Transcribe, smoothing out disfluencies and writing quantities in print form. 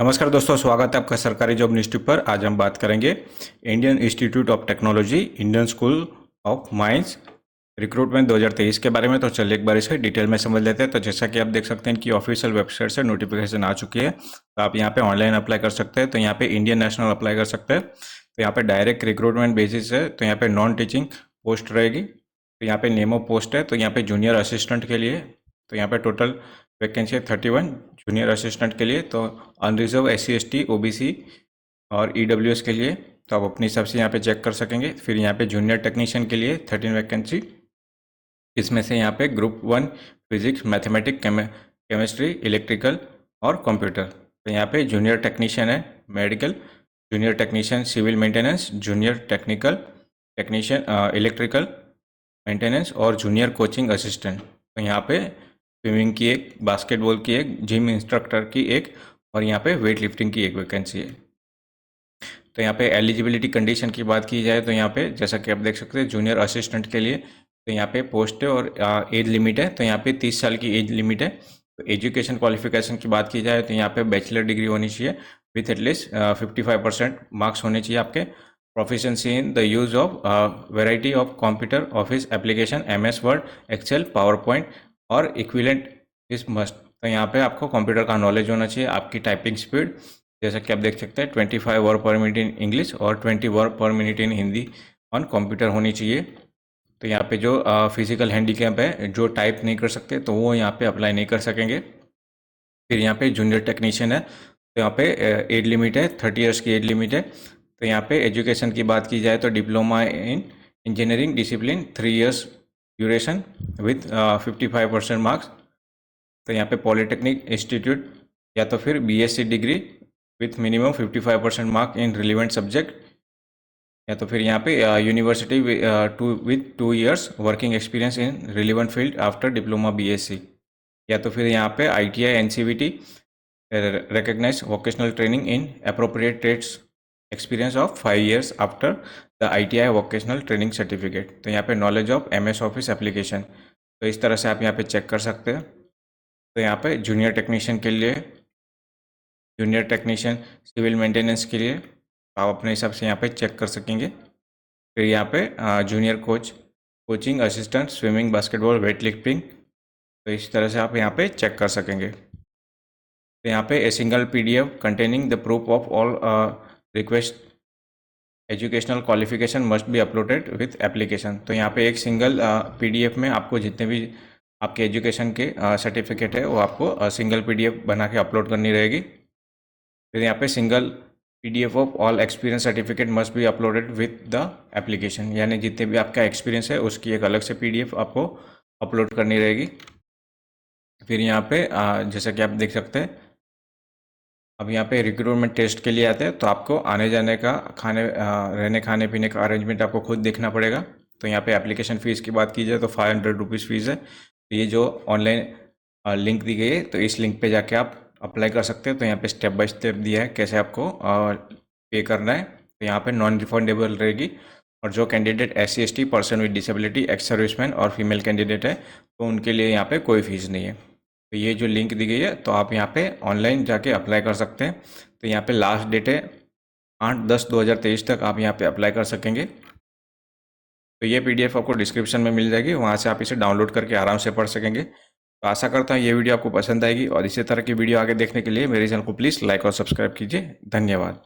नमस्कार दोस्तों, स्वागत है आपका सरकारी जॉब न्यूज़ ट्यूब पर। आज हम बात करेंगे Indian institute of technology, Indian school of mines recruitment 2023 के बारे में। तो चलिए एक बार इसे डिटेल में समझ लेते हैं। तो जैसा कि आप देख सकते हैं इनकी ऑफिशियल वेबसाइट से नोटिफिकेशन आ चुकी है, तो आप यहाँ पे ऑनलाइन अप्लाई कर सकते हैं। तो यहाँ पे इंडियन नेशनल अप्लाई कर सकते हैं। तो यहाँ पे डायरेक्ट रिक्रूटमेंट बेसिस है। तो यहाँ पे नॉन टीचिंग पोस्ट रहेगी। तो यहाँ पे नेम ऑफ पोस्ट है, तो यहाँ पे जूनियर असिस्टेंट के लिए। तो यहाँ पे टोटल वैकेंसी है 31 जूनियर असिस्टेंट के लिए। तो अनरिजर्व SC ST OBC और EWS के लिए तो आप अपने हिसाब से यहाँ पे चेक कर सकेंगे। फिर यहाँ पे जूनियर टेक्नीशियन के लिए 13 वैकेंसी, इसमें से यहाँ पे group 1 physics, mathematics, chemistry, electrical और कंप्यूटर। तो यहाँ पे जूनियर टेक्नीशियन है medical, junior technician civil maintenance, junior technical technician electrical maintenance और जूनियर कोचिंग असिस्टेंट। तो यहाँ पे स्विमिंग की एक, बास्केटबॉल की एक, जिम इंस्ट्रक्टर की एक और यहाँ पे वेट लिफ्टिंग की एक वैकेंसी है। तो यहाँ पे एलिजिबिलिटी कंडीशन की बात की जाए तो यहाँ पे जैसा कि आप देख सकते हैं जूनियर असिस्टेंट के लिए तो यहाँ पे पोस्ट है और एज लिमिट है। तो यहाँ पे 30 साल की एज लिमिट है। तो एजुकेशन क्वालिफिकेशन की बात की जाए तो यहाँ पे बैचलर डिग्री होनी चाहिए विथ एटलीस्ट 55% मार्क्स होने चाहिए आपके। Proficiency in the use of variety of computer office application, MS Word, Excel, PowerPoint और इक्विवेलेंट इज मस्ट। तो यहाँ पे आपको कंप्यूटर का नॉलेज होना चाहिए। आपकी टाइपिंग स्पीड जैसा कि आप देख सकते हैं 25 वर्ड पर मिनट इन इंग्लिश और 20 वर्ड पर minute in Hindi on computer होनी चाहिए। तो यहाँ पे जो फिजिकल हैंडीकैप है, जो टाइप नहीं कर सकते, तो वो यहाँ पे अप्लाई नहीं कर सकेंगे। फिर यहाँ पे जूनियर टेक्नीशियन है, तो यहाँ पे एज लिमिट है 30 ईयर्स की एज लिमिट है। तो यहाँ पे एजुकेशन की बात की जाए तो diploma in engineering discipline 3 years duration with 55% marks. तो यहाँ पे पॉलिटेक्निक इंस्टीट्यूट या तो फिर BSc degree with minimum 55% mark in relevant subject, या तो फिर यहाँ पे university with 2 years working experience in relevant field after diploma BSc, या तो फिर यहाँ पे ITI NCVT recognized vocational training in appropriate trades experience of 5 years after the ITI vocational training certificate। तो यहाँ पे knowledge of MS office application. तो इस तरह से आप यहाँ पे चेक कर सकते हैं। तो यहाँ पे जूनियर टेक्नीशियन के लिए, जूनियर टेक्नीशियन सिविल मेंटेनेंस के लिए आप अपने हिसाब से यहाँ पे चेक कर सकेंगे। फिर यहाँ पे junior coaching assistant swimming, basketball, weight lifting, तो इस तरह से आप यहाँ पे चेक कर सकेंगे। तो यहाँ पे a single PDF containing the proof of all request educational qualification must be uploaded with application. तो यहाँ पे एक सिंगल PDF में आपको जितने भी आपके एजुकेशन के सर्टिफिकेट है वो आपको सिंगल PDF बना के अपलोड करनी रहेगी। फिर यहाँ पे single PDF of all experience certificate must be uploaded with the application, यानी जितने भी आपका एक्सपीरियंस है उसकी एक अलग से PDF आपको अपलोड करनी रहेगी। फिर यहाँ पे जैसा कि आप देख सकते हैं अब यहाँ पे रिक्रूटमेंट टेस्ट के लिए आते हैं, तो आपको आने जाने का, रहने खाने पीने का अरेंजमेंट आपको खुद देखना पड़ेगा। तो यहाँ पे एप्लीकेशन फ़ीस की बात की जाए तो 500 रुपीज़ फ़ीस है। तो ये जो ऑनलाइन लिंक दी गई है, तो इस लिंक पे जाके आप अप्लाई कर सकते हैं। तो यहाँ पे स्टेप बाय स्टेप दिया है कैसे आपको पे करना है। तो यहाँ पे नॉन रिफंडेबल रहेगी, और जो candidate SC ST, person with disability, ex serviceman और फीमेल कैंडिडेट है, तो उनके लिए यहाँ पे कोई फीस नहीं है। तो ये जो लिंक दी गई है तो आप यहाँ पे ऑनलाइन जाके अप्लाई कर सकते हैं। तो यहाँ पे लास्ट डेट है 8/10/2023 तक आप यहाँ पे अप्लाई कर सकेंगे। तो ये PDF आपको डिस्क्रिप्शन में मिल जाएगी, वहाँ से आप इसे डाउनलोड करके आराम से पढ़ सकेंगे। तो आशा करता हूँ ये वीडियो आपको पसंद आएगी, और इसी तरह की वीडियो आगे देखने के लिए मेरे चैनल को प्लीज़ लाइक और सब्सक्राइब कीजिए। धन्यवाद।